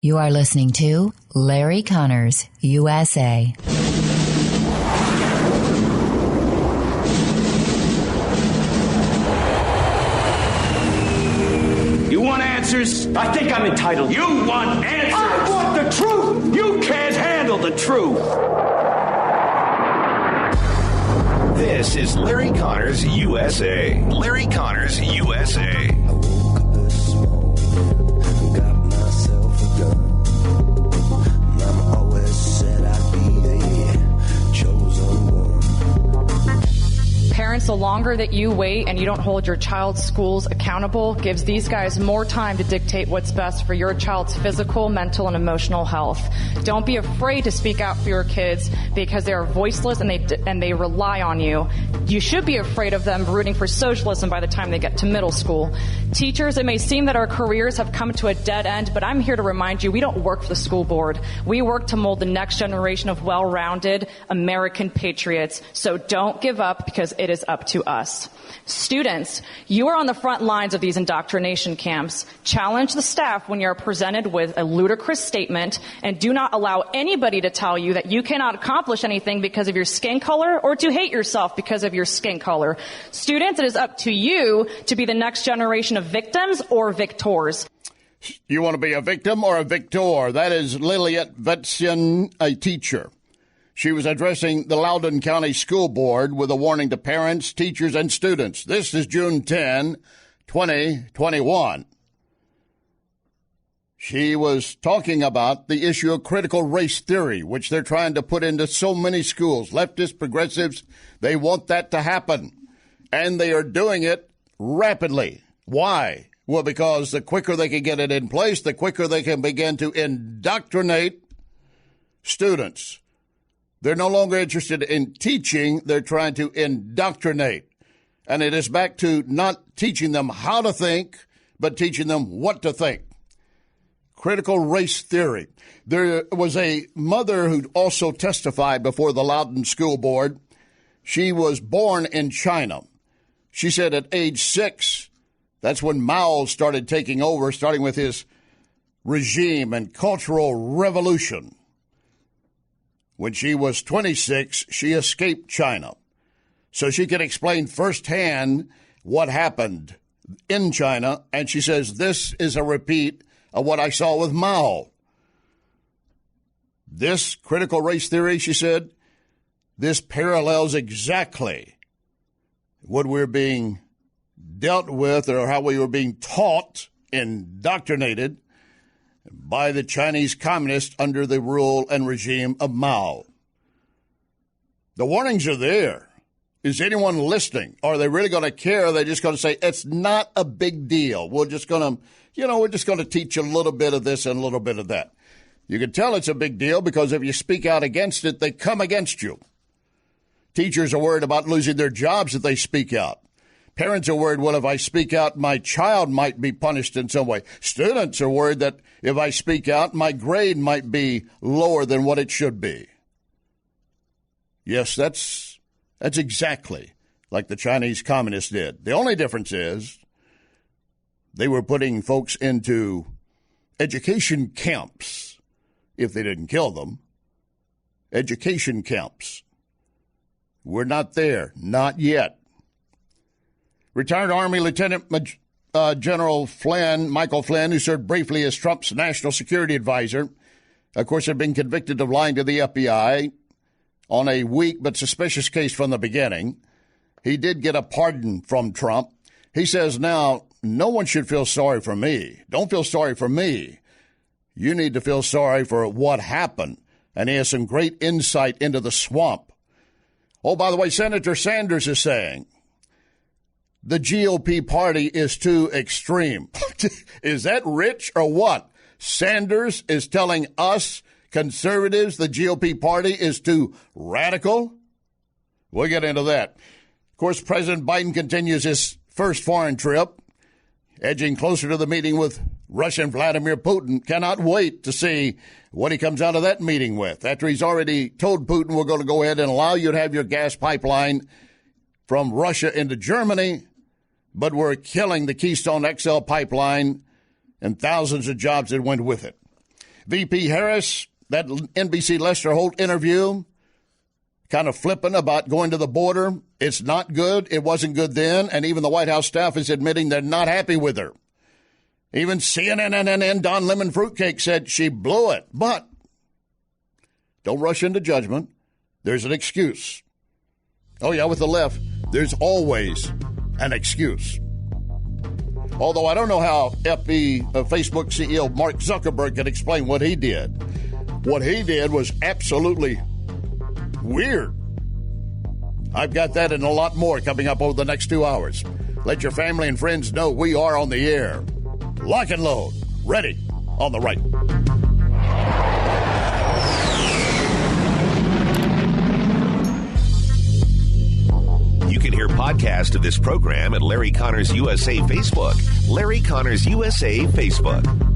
You are listening to Larry Conners, USA. You want answers? I think I'm entitled. You want answers? I want the truth! You can't handle the truth. This is Larry Conners USA. Larry Conners USA. I woke up this morning, got myself a gun. Mama always said I'd be the chosen one. Parents, the longer that you wait and you don't hold your child's schools accountable gives these guys more time to dictate what's best for your child's physical, mental, and emotional health. Don't be afraid to speak out for your kids because they are voiceless and they rely on you. You should be afraid of them rooting for socialism by the time they get to middle school. Teachers, it may seem that our careers have come to a dead end, but I'm here to remind you we don't work for the school board. We work to mold the next generation of well-rounded American patriots. So don't give up because it is up to us. Students, you are on the front lines of these indoctrination camps. Challenge the staff when you're presented with a ludicrous statement, and do not allow anybody to tell you that you cannot accomplish anything because of your skin color or to hate yourself because of your skin color. Students, it is up to you to be the next generation of victims or victors. You want to be a victim or a victor? That is Lilliet Vetzian, a teacher. She was addressing the Loudoun County School Board with a warning to parents, teachers, and students. This is June 10, 2021. She was talking about the issue of critical race theory, which they're trying to put into so many schools. Leftists, progressives, they want that to happen. And they are doing it rapidly. Why? Well, because the quicker they can get it in place, the quicker they can begin to indoctrinate students. They're no longer interested in teaching. They're trying to indoctrinate. And it is back to not teaching them how to think, but teaching them what to think. Critical race theory. There was a mother who also testified before the Loudoun School Board. She was born in China. She said at age 6, that's when Mao started taking over, starting with his regime and cultural revolution. When she was 26, she escaped China so she could explain firsthand what happened in China. And she says, this is a repeat of what I saw with Mao. This critical race theory, she said, this parallels exactly what we're being dealt with or how we were being taught, indoctrinated by the Chinese communists under the rule and regime of Mao. The warnings are there. Is anyone listening? Are they really going to care? Are they just going to say, it's not a big deal? We're just going to teach a little bit of this and a little bit of that. You can tell it's a big deal because if you speak out against it, they come against you. Teachers are worried about losing their jobs if they speak out. Parents are worried, well, if I speak out, my child might be punished in some way. Students are worried that if I speak out, my grade might be lower than what it should be. Yes, that's exactly like the Chinese communists did. The only difference is they were putting folks into education camps, if they didn't kill them. Education camps. We're not there, not yet. Retired Army Lieutenant General Michael Flynn, who served briefly as Trump's national security advisor, of course, had been convicted of lying to the FBI on a weak but suspicious case from the beginning. He did get a pardon from Trump. He says now, no one should feel sorry for me. Don't feel sorry for me. You need to feel sorry for what happened. And he has some great insight into the swamp. Oh, by the way, Senator Sanders is saying the GOP party is too extreme. Is that rich or what? Sanders is telling us conservatives the GOP party is too radical? We'll get into that. Of course, President Biden continues his first foreign trip, edging closer to the meeting with Russian Vladimir Putin. Cannot wait to see what he comes out of that meeting with. After he's already told Putin, we're going to go ahead and allow you to have your gas pipeline from Russia into Germany, but we're killing the Keystone XL pipeline and thousands of jobs that went with it. VP Harris, that NBC Lester Holt interview, kind of flippant about going to the border. It's not good. It wasn't good then. And even the White House staff is admitting they're not happy with her. Even CNN and Don Lemon Fruitcake said she blew it. But don't rush into judgment. There's an excuse. Oh, yeah, with the left, there's always an excuse. Although I don't know how Facebook CEO Mark Zuckerberg can explain what he did. What he did was absolutely weird. I've got that and a lot more coming up over the next 2 hours. Let your family and friends know we are on the air. Lock and load. Ready on the right. You can hear podcast of this program at Larry Connors USA Facebook. Larry Connors USA Facebook.